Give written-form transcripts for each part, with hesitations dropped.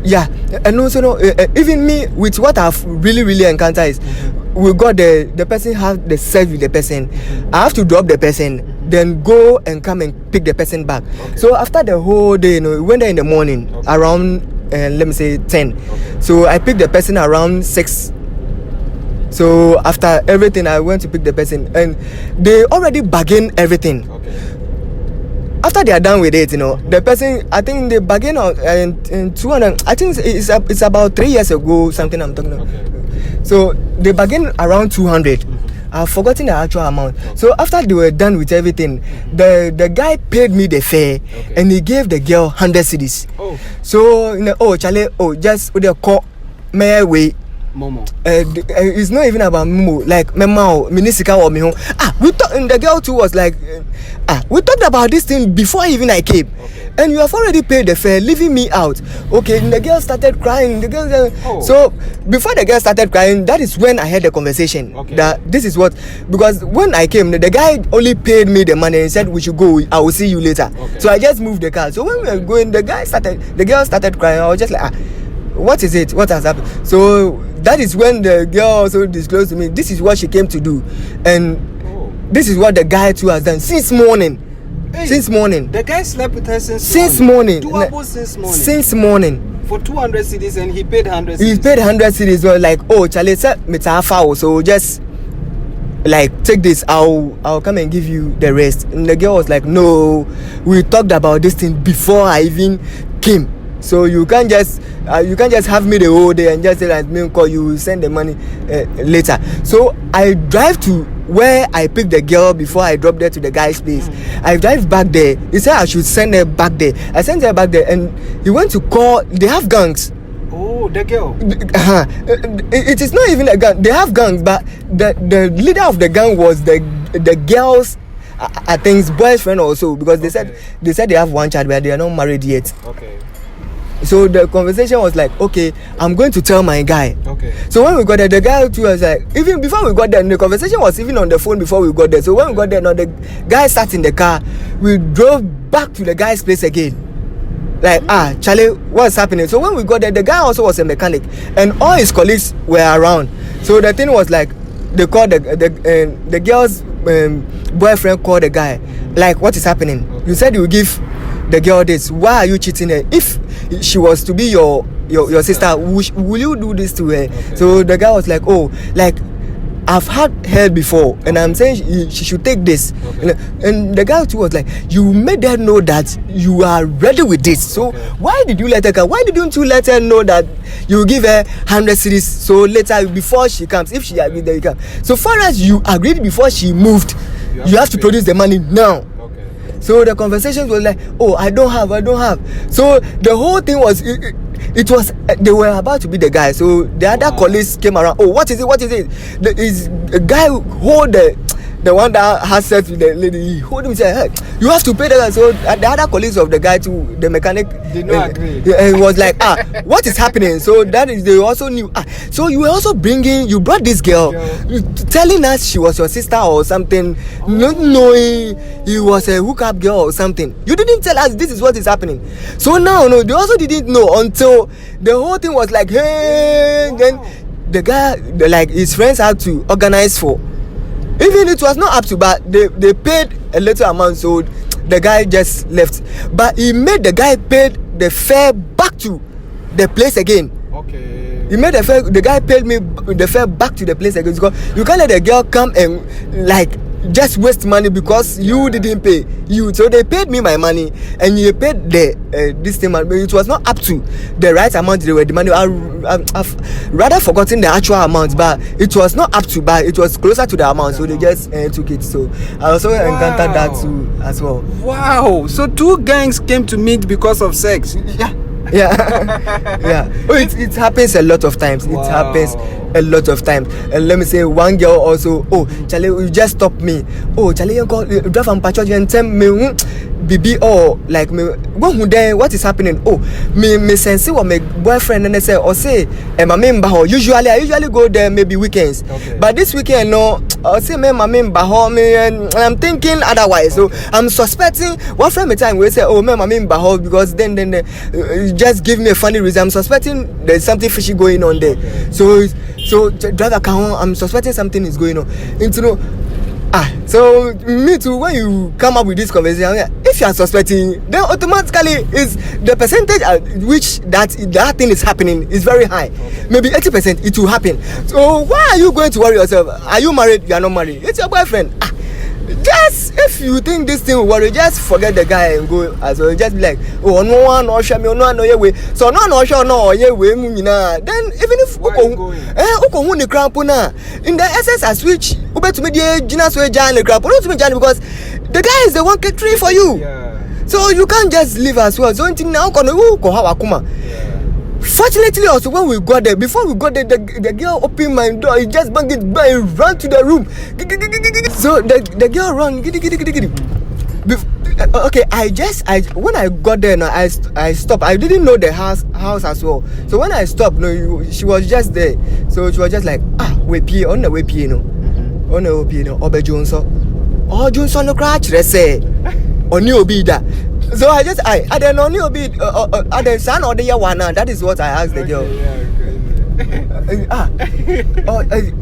Yeah, and also no, even me with what I've really encountered is we got the person have the sex with the person. I have to drop the person, then go and come and pick the person back. So after the whole day, we went there in the morning around let me say 10. So I picked the person around 6. So after everything, I went to pick the person, and they already bargain everything. After they are done with it, the person, I think they bargain in 200. I think it's about 3 years ago, something I'm talking about. So they bargain around 200. I've forgotten the actual amount. So after they were done with everything, the guy paid me the fare, and he gave the girl 100 cedis. So Charlie, just with the call my way. Momo. It's not even about Momo, like Memo, Minisika or Miho. We talked, and the girl too was like, we talked about this thing before even I came. And you have already paid the fare, leaving me out. Okay, and the girl started crying. The girl, so before the girl started crying, that is when I had the conversation. That this is what, because when I came, the guy only paid me the money and said we should go. I will see you later. So I just moved the car. So when we were going, the girl started crying. I was just like, what is it? What has happened? So that is when the girl also disclosed to me, this is what she came to do, and this is what the guy too has done since morning. Since morning. The guy slept with her since morning. Since morning. For 200 cedis, and he paid 100 cedis. He paid 100 cedis. So like, Charlie said, me foul. So just like take this. I'll come and give you the rest. And the girl was like, no, we talked about this thing before I even came. So you can't just have me the whole day and just say that me call you, send the money later. So I drive to where I picked the girl before I dropped her to the guy's place. I drive back there. He said I should send her back there. I sent her back there, and he went to call. They have gangs. Oh, the girl. It is not even a gang. They have gangs, but the leader of the gang was the girl's, I think, his boyfriend also, because they said they have one child, but they are not married yet. So the conversation was like, okay, I'm going to tell my guy. So when we got there, the guy too was like, even before we got there, the conversation was even on the phone before we got there. So when we got there, now the guy sat in the car. We drove back to the guy's place again. Like, Charlie, what's happening? So when we got there, the guy also was a mechanic, and all his colleagues were around. So the thing was like, they called the girl's boyfriend called the guy. Like, what is happening? You said you would give the girl this. Why are you cheating her? If she was to be your sister, will you do this to her? So the guy was like, like I've had her before, and I'm saying she should take this. And the guy too was like, you made her know that you are ready with this. So why did you let her come? Why didn't you let her know that you give her 100 cedis? So later, before she comes, if she agreed, then you come. So far as you agreed before she moved, you have to produce the money now. So the conversation was like, I don't have. So the whole thing was, it was, they were about to be the guy. So the other colleagues came around. What is it? The guy hold the one that has sex with the lady. He hold him and said, hey, you have to pay the guy. So the other colleagues of the guy too, the mechanic, did not agree. He was like, what is happening? So that is, they also knew. So you were also you brought this girl, telling us she was your sister or something, not knowing he was a hookup girl or something. You didn't tell us this is what is happening. So now, no, they also didn't know until the whole thing was like, hey, then the guy, like his friends had to organize for. Even it was not up to, but they paid a little amount, so the guy just left. But he made the guy pay the fare back to the place again. He made the guy paid me the fare back to the place again, because you can't let the girl come and like just waste money because you didn't pay. So they paid me my money, and you paid this thing, but it was not up to the right amount they were demanding. I've rather forgotten the actual amount, but it was not up to, but it was closer to the amount, so they just took it. So I also encountered that too as well. Wow! So two gangs came to meet because of sex. Yeah. It happens a lot of times. It happens a lot of times. And let me say, one girl also, Charlie, you just stop me. Charlie, you go drive and patrol and tell me, Bibi, like me, what is happening? Me sense what my boyfriend and I say, say, I usually go there maybe weekends. But this weekend, no, I'll say me mama baho me, and I'm thinking otherwise. So I'm suspecting. One friend me time we say, oh me mama baho, because then just give me a funny reason. I'm suspecting there's something fishy going on there. So driver can, I'm suspecting something is going on. So me too, when you come up with this conversation, if you are suspecting, then automatically is the percentage at which that thing is happening is very high. Maybe 80% it will happen. So why are you going to worry yourself? Are you married? You are not married. It's your boyfriend. Just if you think this thing will worry, just forget the guy and go as well. Just be like, oh no one or show me no way. So no show no yeah way then even if the cramp in the SS I switch Uber to me the Ginas way Jan the cramp not to me Jan because the guy is the one catering for you. So you can't just leave as well. So now fortunately also when we got there, before we got there, the girl opened my door, he just banged it by and ran to the room. So the girl ran. Okay, when I got there now, I stopped. I didn't know the house as well. So when I stopped, she was just there. So she was just like, we pee on the way pee on the way pee Obe Johnson. Oh Johnson no crash say. Oni obi da. So I don't know obi are the son or the yawana. That is what I asked the girl.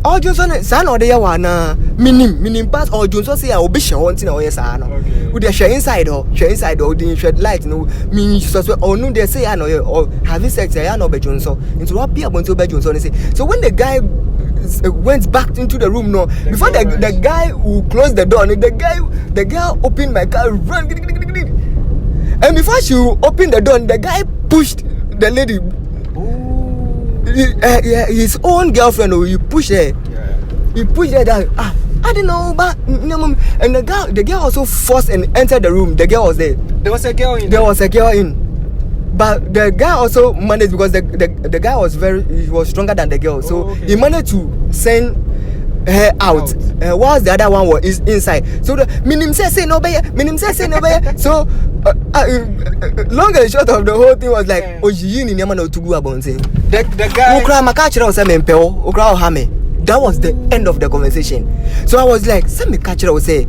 Oh Johnson son or the yawana. Minim pass or Johnson say obi she wanting or yes no. Would they share inside or didn't shed light no mean suspect or no they say or having sex I know be Johnson. Into what be about to be Johnson say. So when the guy went back into the room before the guy who closed the door, the girl opened my car, ran, and before she opened the door, the guy pushed the lady. His own girlfriend, he pushed her. He pushed her down. I don't know, but and the girl also forced and entered the room. The girl was there. There was a girl in. But the guy also managed because the guy was he was stronger than the girl, so he managed to send her out. Whilst the other one was inside. So the minim say no bear. So long and short of the whole thing was like, oh, you need to go about saying the guy. That was the end of the conversation. So I was like, "Some catcher will say."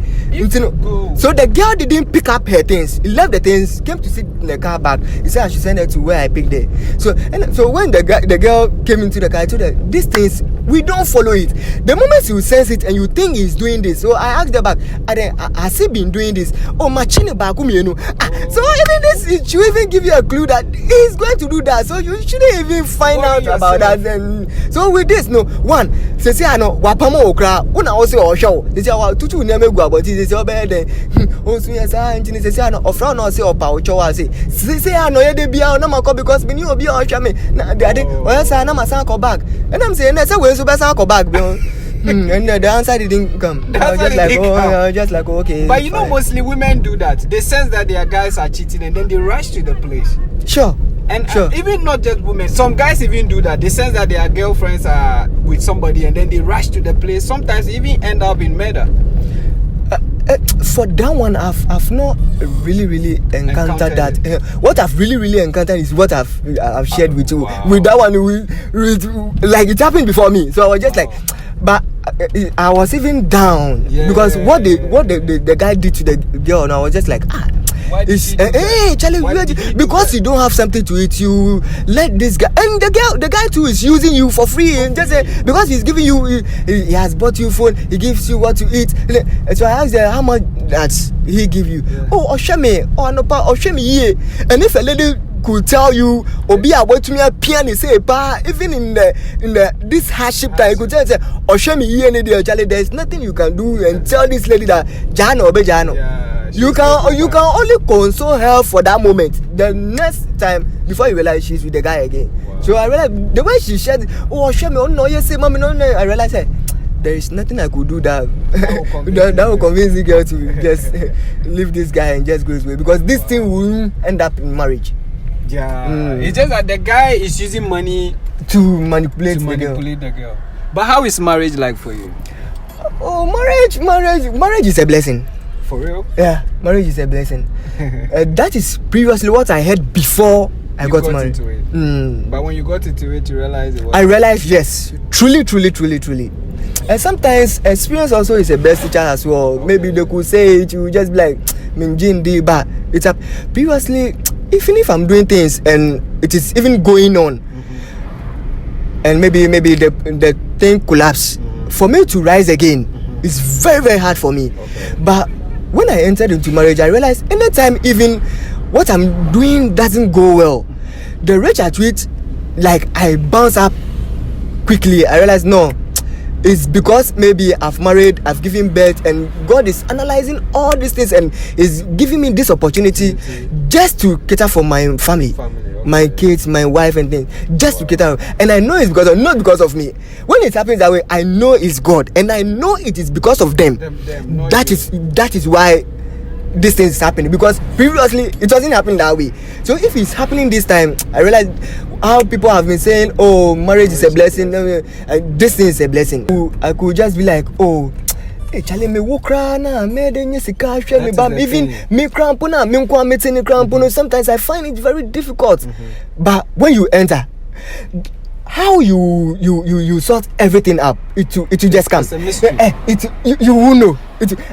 So the girl didn't pick up her things. He left the things, came to sit in the car back. He said I should send her to where I picked it. So when the girl came into the car, I told her, "These things we don't follow it. The moment you sense it and you think he's doing this." So I asked her back, "Has he been doing this?" Oh, machine back, So even this, it should even give you a clue that he's going to do that. So you shouldn't even find out about that. And so with this, one. Say I know wapamo okra una also o show they say wa tutu na megu aboti they say obede o sun yes engine say I know ofra na say opa o chowa say I know ye dey bia na mako because me ni obi o hwa me na de o yes na masan ko back and I'm saying say we so be san ko back and the answer didn't come. I was just like okay. But you know mostly women do that. They sense that their guys are cheating and then they rush to the place. Sure. And even not just women, some guys even do that. They sense that their girlfriends are with somebody and then they rush to the place. Sometimes they even end up in murder. For that one, I've not really encountered that. What I've really encountered is what I've shared with you. Wow. With that one, like it happened before me. So I was just like, but I was even down because what the guy did to the girl, and I was just like, Charlie, because you don't have something to eat, you let this guy, and the guy too is using you for free, and just because he's giving you, he has bought you food, he gives you what to eat. So I asked her how much that he give you. Oh, Oshame, Oshame, and if a lady could tell you obi about me a piano say even in the this hardship time you could tell say Oshame ye any day Charlie, there is nothing you can do and tell this lady that Jano obe Jano. You can only console her for that moment. The next time before you realize she's with the guy again. Wow. So I realized the way she said, "Oh, Oshame, oh no, yes, mommy, no." I realized there is nothing I could do that will convince the girl to just leave this guy and just go his way, because this thing will end up in marriage. It's just that the guy is using money to manipulate the girl. But how is marriage like for you? Oh, marriage is a blessing. For real? Yeah, marriage is a blessing. That is previously what I heard before I got married. Into it. But when you got into it, you realized it was. I realized, yes, truly. And sometimes experience also is a best teacher as well. Okay. Maybe they could say it, you just be like, but it's up. Previously, even if I'm doing things and it is even going on, and maybe the thing collapse, for me to rise again is very, very hard for me. Okay. But when I entered into marriage, I realized anytime even what I'm doing doesn't go well, the rate at which like I bounce up quickly, I realized no, it's because maybe I've married, I've given birth, and God is analyzing all these things and is giving me this opportunity just to cater for my family. My kids, my wife, and things, just to cater. And I know it's because of, not because of me. When it happens that way, I know it's God, and I know it is because of them. That is why this thing is happening. Because previously it wasn't happening that way. So if it's happening this time, I realize how people have been saying, "Oh, marriage is a blessing." This thing is a blessing. I could just be like, "Oh, Charlie, me wukra na me denye sika hwe me bam even me crampo na me nkwa meeting crampo no sometimes I find it very difficult." But when you enter, how you sort everything up, it will just come. You will know.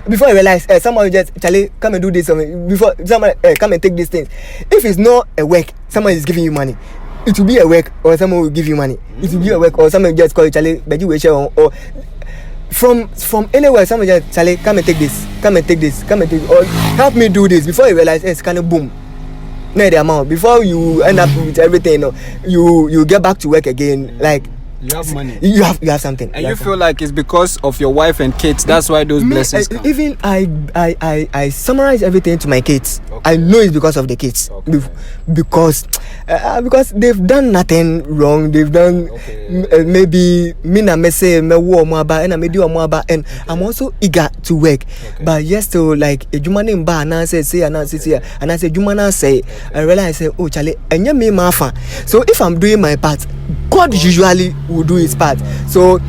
Before I realize someone will just Charlie come and do this before someone come and take these things. If it's not a work, someone is giving you money. It will be a work or someone will give you money. It will be a work or someone just call you Charlie, but you will share or from anywhere, someone just Charlie, come and take this, or help me do this. Before you realize, it's kind of boom. No the amount. Before you end up with everything, you get back to work again. Like you have money. You have something. And you feel like it's because of your wife and kids. That's why those blessings come. Even I summarize everything to my kids. Okay. I know it's because of the kids. Okay. Because they've done nothing wrong. They've done maybe me na me say me wo mo aba and I me do mo aba, and I'm also eager to work. Okay. But yes, to like a jumani mba na say and I say jumana say, I realize say, oh Charlie, enye me mafa. So if I'm doing my part, God usually will do his part. So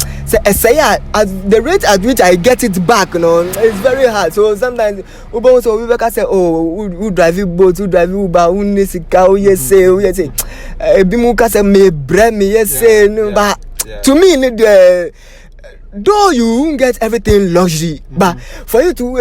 at the rate at which I get it back, it's very hard. So sometimes we say, oh, who drive you boat, who drive you Uber, who nisika, who yes say, bimuka say me bre me yes say no. But to me, though you won't get everything luxury, but for you to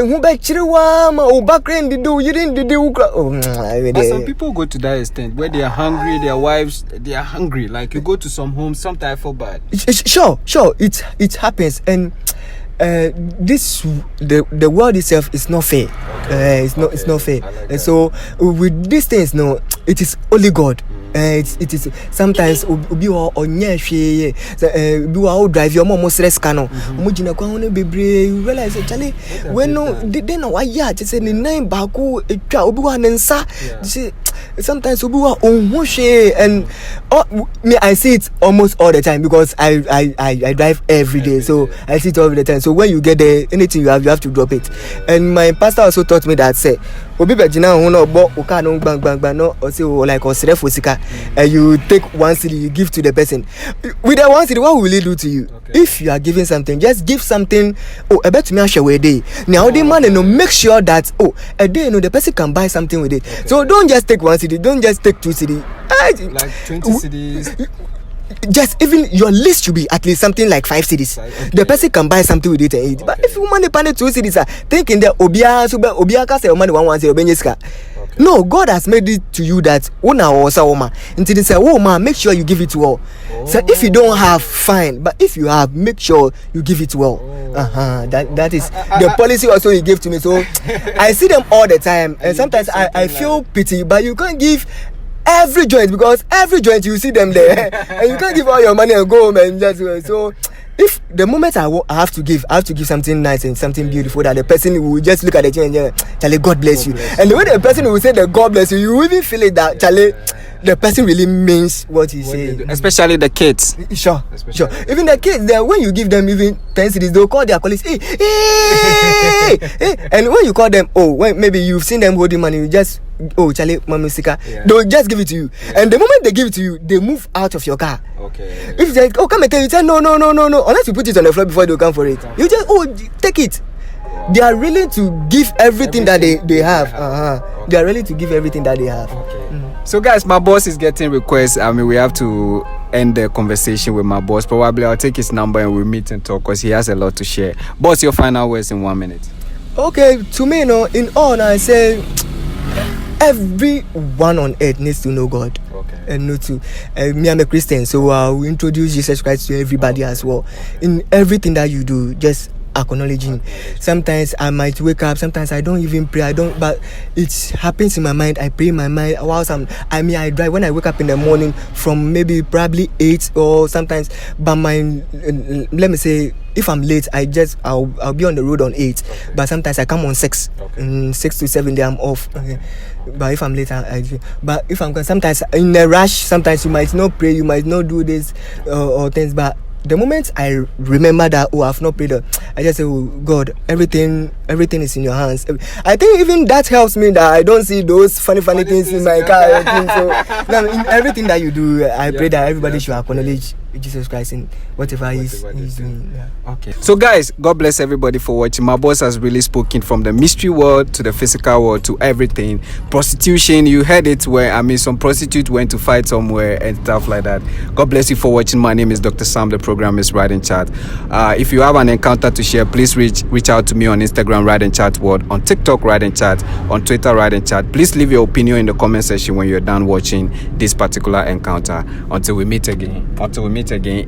but some people go to that extent where they are hungry, their wives they are hungry. Like you go to some homes, sometimes I feel bad. Sure, it happens, and the world itself is not fair. It's not fair. Like and so with these things, no, it is only God. It is sometimes obi o onye hwe bi wa drive your mom stress kano omugina kwa hono bebre. You realize Charlie when no they no wa ya say ni nine baako etwa obi wa nensa. Sometimes obi wa onho hwe, and me I see it almost all the time because I drive every day, so I see it all the time. So when you get there, anything you have to drop it. And my pastor also taught me that say obi be jina ho no bo o ka no bang no or say like osre fosika, and you take one cedi, you give to the person. With that one cedi, what will it do to you? Okay. If you are giving something, just give something. Oh, I bet me share a day. Now the man make sure that a day the person can buy something with it. Okay. So don't just take one cedi, don't just take 2 cedi. Like 20 cedis. Just even your list should be at least something like 5 cedis. Okay. The person can buy something with it and eat. Okay. But if you money pay 2 cedis, thinking that obia ka say money 1 say obenyeska. No, God has made it to you that una or sawoma. Until they say, oh man, make sure you give it to all. So if you don't have, fine. But if you have, make sure you give it to all. That is the policy also he gave to me. So I see them all the time, and sometimes I feel pity, but you can't give every joint, because every joint you see them there and you can't give all your money and go home and just so if the moment I have to give something nice and something beautiful that the person will just look at it and Charlie, God bless you. And the way the person will say that God bless you, you even feel it that Charlie, the person really means what he says. Especially the kids. Sure. Even the kids, when you give them even 10 cedis, they'll call their colleagues, hey. And when you call them, when maybe you've seen them holding money, you just, Charlie, Mama Sika, they'll just give it to you. And the moment they give it to you, they move out of your car. Okay. If they come and tell you, say no. Unless you put it on the floor before they come for it. You just, take it. They are willing to give everything that they have. Okay. They are ready to give everything that they have. Okay. So guys, my boss is getting requests. I mean, we have to end the conversation with my boss. Probably I'll take his number and we'll meet and talk because he has a lot to share. Boss, your final words in 1 minute. Okay, to me, in all, I say everyone on earth needs to know God. Okay. And know to me, I'm a Christian, so we introduce Jesus Christ to everybody as well. In everything that you do, just acknowledging. Sometimes I might wake up, sometimes I don't even pray, but it happens in my mind. I pray in my mind whilst I drive when I wake up in the morning from probably 8 or sometimes, but let me say if I'm late, I'll be on the road on 8, but sometimes I come on 6. 6 to 7 day I'm off. Okay. But if I'm late, but if I'm sometimes in a rush, sometimes you might not pray, you might not do this or things, but the moment I remember that I've not prayed, I just say, oh God, everything is in your hands. I think even that helps me that I don't see those funny things in my car. So in everything that you do, I pray that everybody should acknowledge Jesus Christ in whatever he's doing. Yeah. Okay. So guys, God bless everybody for watching. My boss has really spoken from the mystery world to the physical world to everything. Prostitution, you heard it where some prostitute went to fight somewhere and stuff like that. God bless you for watching. My name is Dr. Sam. The program is Ride and Chat. If you have an encounter to share, please reach out to me on Instagram, Ride and Chat World, on TikTok, Ride and Chat, on Twitter, Ride and Chat. Please leave your opinion in the comment section when you're done watching this particular encounter. Until we meet again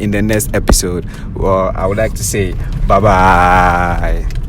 in the next episode, I would like to say bye bye.